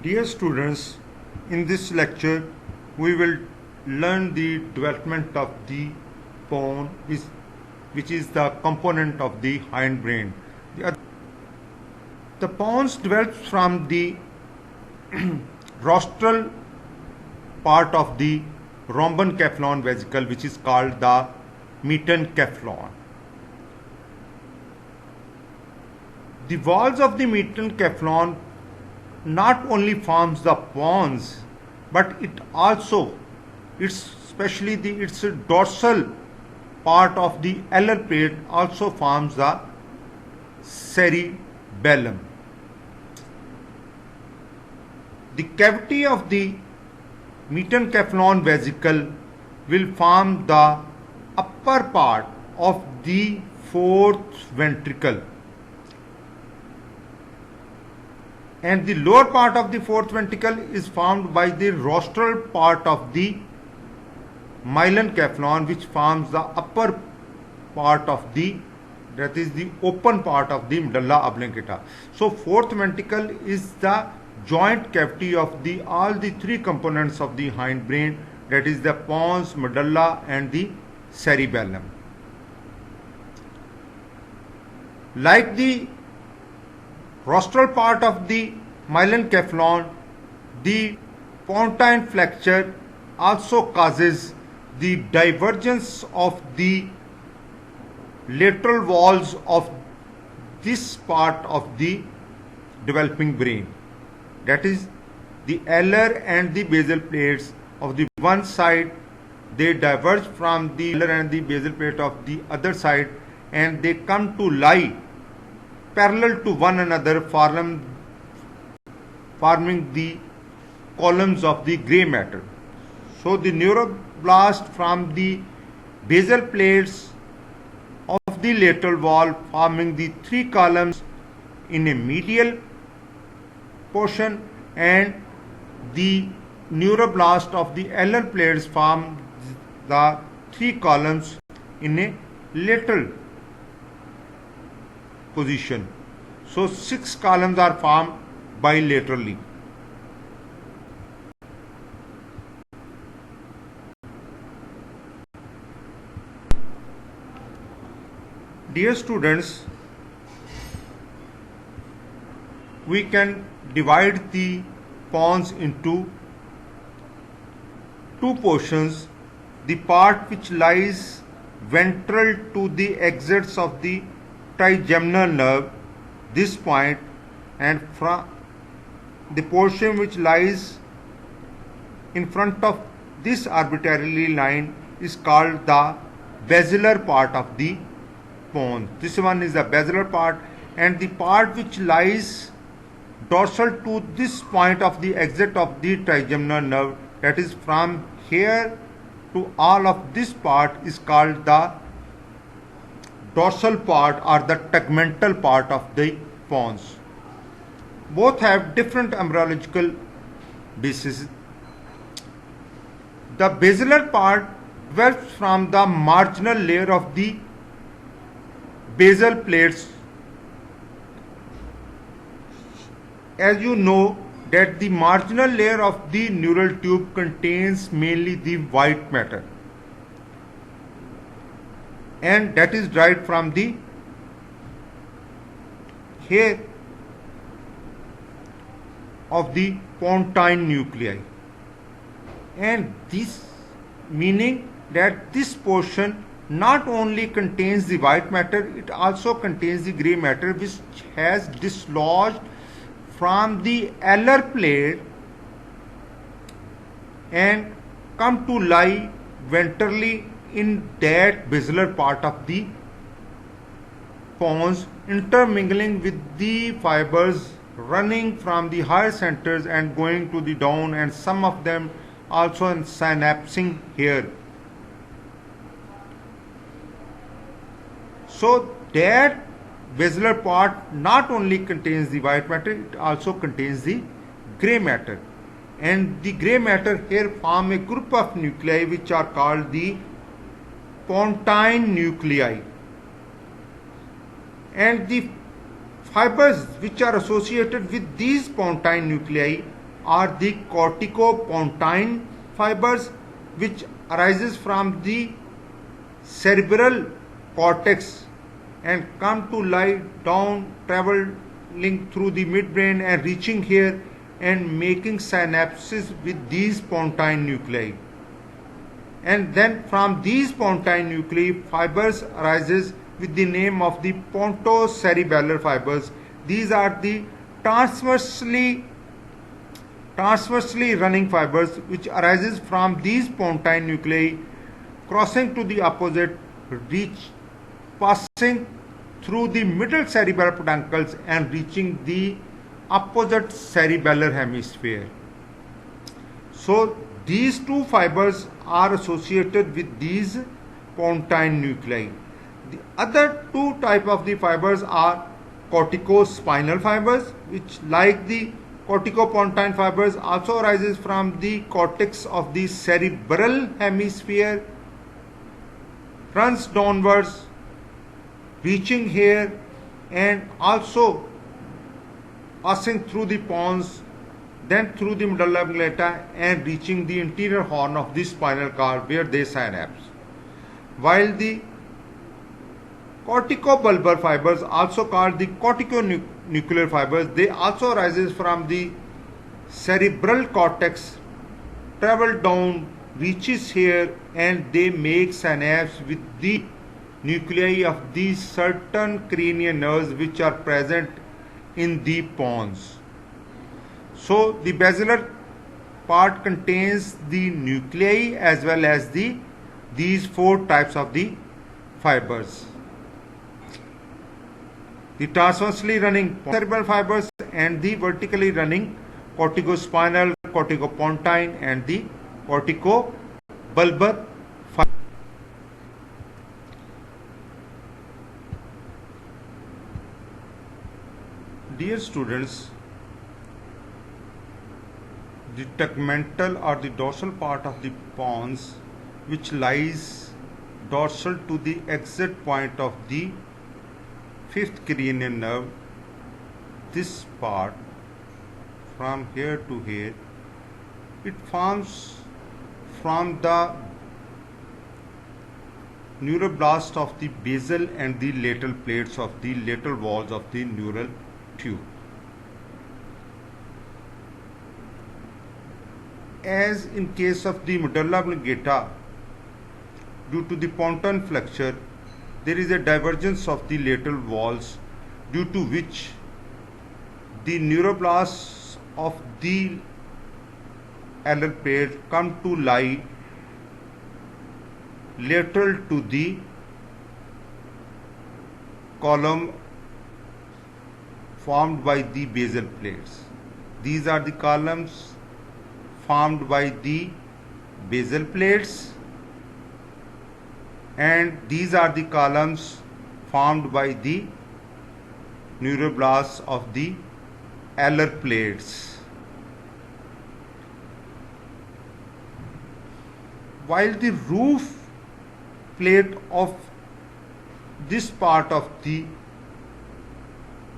Dear students, in this lecture we will learn the development of the pons, which is the component of the hindbrain. The pons develops from the rostral part of the rhombencephalon vesicle, which is called the metencephalon. The walls of the metencephalon not only forms the pons, but it also, especially its dorsal part of the alar plate also forms the cerebellum. The cavity of the metencephalon vesicle will form the upper part of the fourth ventricle, and the lower part of the fourth ventricle is formed by the rostral part of the myelencephalon, which forms the upper part of the, that is the open part of the medulla oblongata. So fourth ventricle is the joint cavity of the all the three components of the hindbrain, that is the pons, medulla and the cerebellum. Like the rostral part of the myelencephalon, the pontine flexure also causes the divergence of the lateral walls of this part of the developing brain, that is the alar and the basal plates of the one side, they diverge from the alar and the basal plate of the other side, and they come to lie parallel to one another, forming the columns of the gray matter. So the neuroblast from the basal plates of the lateral wall forming the three columns in a medial portion, and the neuroblast of the alar plates form the three columns in a lateral position. So 6 columns are formed bilaterally. Dear students, we can divide the pons into two portions: the part which lies ventral to the exits of the trigeminal nerve, this point, and from the portion which lies in front of this arbitrarily line is called the basilar part of the pons. This one is the basilar part, and the part which lies dorsal to this point of the exit of the trigeminal nerve, that is from here to all of this part, is called the dorsal part or the tegmental part of the pons. Both have different embryological bases. The basilar part develops from the marginal layer of the basal plates. As you know that the marginal layer of the neural tube contains mainly the white matter, and that is derived from the hair of the pontine nuclei, and this meaning that this portion not only contains the white matter, it also contains the gray matter, which has dislodged from the alar plate and come to lie ventrally in that basilar part of the pons, intermingling with the fibers running from the higher centers and going to the down, and some of them also in synapsing here. So that basilar part not only contains the white matter, it also contains the gray matter, and the gray matter here form a group of nuclei which are called the pontine nuclei, and the fibers which are associated with these pontine nuclei are the corticopontine fibers, which arises from the cerebral cortex and come to lie down, traveling through the midbrain and reaching here and making synapses with these pontine nuclei. And then from these pontine nuclei, fibers arises with the name of the pontocerebellar fibers. These are the transversely running fibers which arises from these pontine nuclei, crossing to the opposite reach, passing through the middle cerebral peduncles and reaching the opposite cerebellar hemisphere. So these two fibers are associated with these pontine nuclei. The other two types of the fibers are corticospinal fibers, which, like the corticopontine fibers, also arises from the cortex of the cerebral hemisphere, runs downwards, reaching here, and also passing through the pons, then through the medulla oblongata and reaching the interior horn of the spinal cord where they synapse. While the corticobulbar fibers, also called the corticonuclear fibers, they also arises from the cerebral cortex, travel down, reaches here, and they make synapse with the nuclei of these certain cranial nerves which are present in the pons. So the basilar part contains the nuclei as well as these four types of the fibers: the transversely running cerebral fibers and the vertically running corticospinal, corticopontine and the corticobulbar fibers. Dear students, the tegmental or the dorsal part of the pons, which lies dorsal to the exit point of the fifth cranial nerve, this part from here to here, it forms from the neuroblast of the basal and the lateral plates of the lateral walls of the neural tube. As in case of the medulla oblongata, due to the pontine flexure, there is a divergence of the lateral walls, due to which the neuroblasts of the alar plate come to lie lateral to the column formed by the basal plates. These are the columns formed by the basal plates, and these are the columns formed by the neuroblasts of the alar plates. While the roof plate of this part of the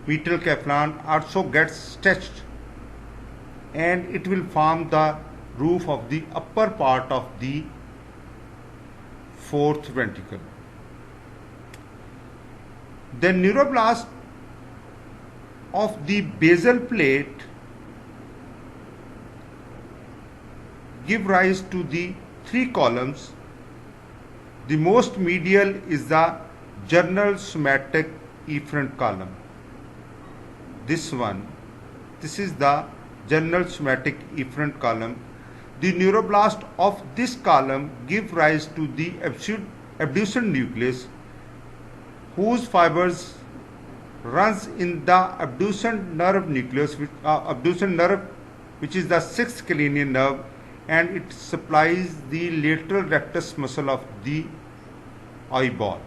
medial cephalon also gets stretched, and it will form the roof of the upper part of the fourth ventricle. The neuroblast of the basal plate give rise to the three columns. The most medial is the general somatic efferent column. This is the general somatic efferent column. The neuroblast of this column give rise to the abducent nucleus, whose fibers runs in the abducent nerve nucleus, which is the sixth cranial nerve, and it supplies the lateral rectus muscle of the eyeball,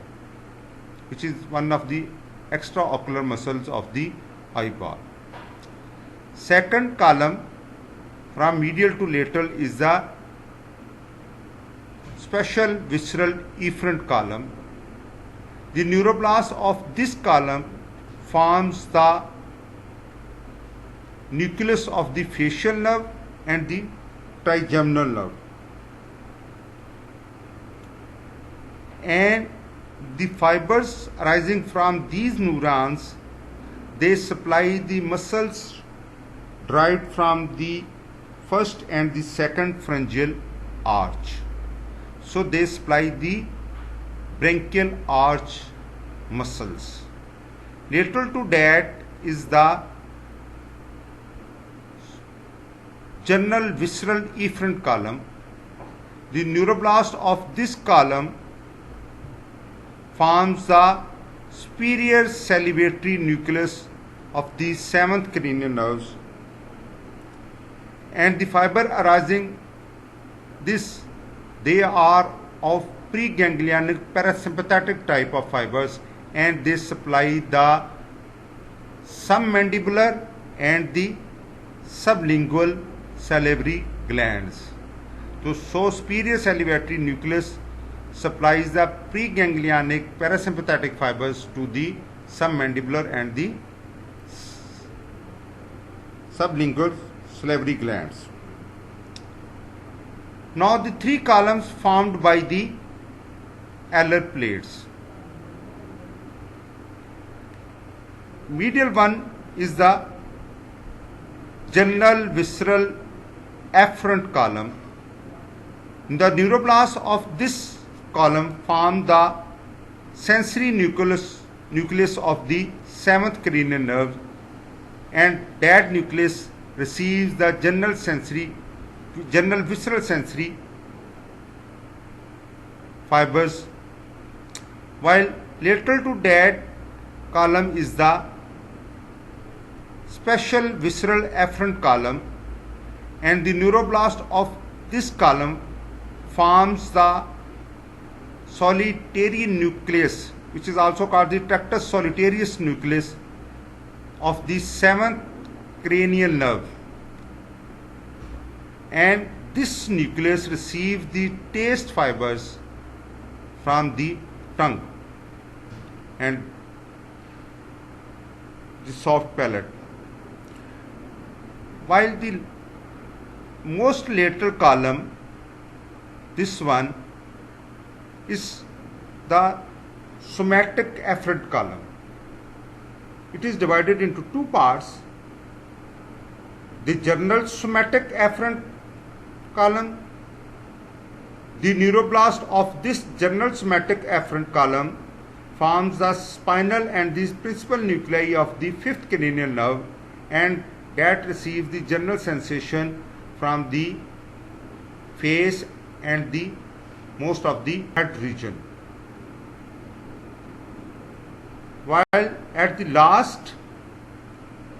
which is one of the extraocular muscles of the eyeball. Second column from medial to lateral is the special visceral efferent column. The neuroblast of this column forms the nucleus of the facial nerve and the trigeminal nerve. And the fibers arising from these neurons, they supply the muscles derived from the first and the second pharyngeal arch. So they supply the branchial arch muscles. Lateral to that is the general visceral efferent column. The neuroblast of this column forms the superior salivatory nucleus of the seventh cranial nerves, and the fiber arising this, they are of preganglionic parasympathetic type of fibers, and they supply the submandibular and the sublingual salivary glands. So superior salivatory nucleus supplies the preganglionic parasympathetic fibers to the submandibular and the sublingual salivary glands. Now the three columns formed by the alar plates. Medial one is the general visceral afferent column. The neuroblasts of this column form the sensory nucleus of the seventh cranial nerve, and that nucleus receives the general visceral sensory fibers, while lateral to that column is the special visceral afferent column, and the neuroblast of this column forms the solitarian nucleus, which is also called the tractus solitarius nucleus of the seventh cranial nerve, and this nucleus receives the taste fibers from the tongue and the soft palate, while the most lateral column, this one, is the somatic afferent column. It is divided into two parts: the general somatic afferent column. The neuroblast of this general somatic afferent column forms the spinal and the principal nuclei of the fifth cranial nerve, and that receives the general sensation from the face and the most of the head region, while at the last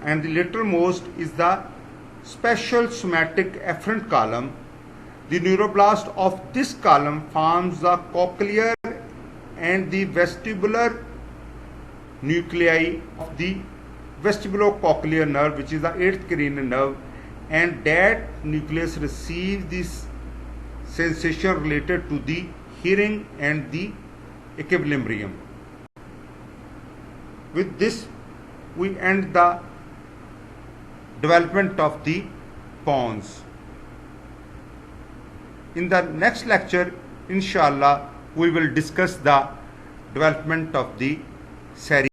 and the lateralmost is the special somatic afferent column. The neuroblast of this column forms the cochlear and the vestibular nuclei of the vestibulocochlear nerve, which is the eighth cranial nerve, and that nucleus receives this sensation related to the hearing and the equilibrium. With this, we end the development of the pons. In the next lecture, inshallah, we will discuss the development of the cerebellum.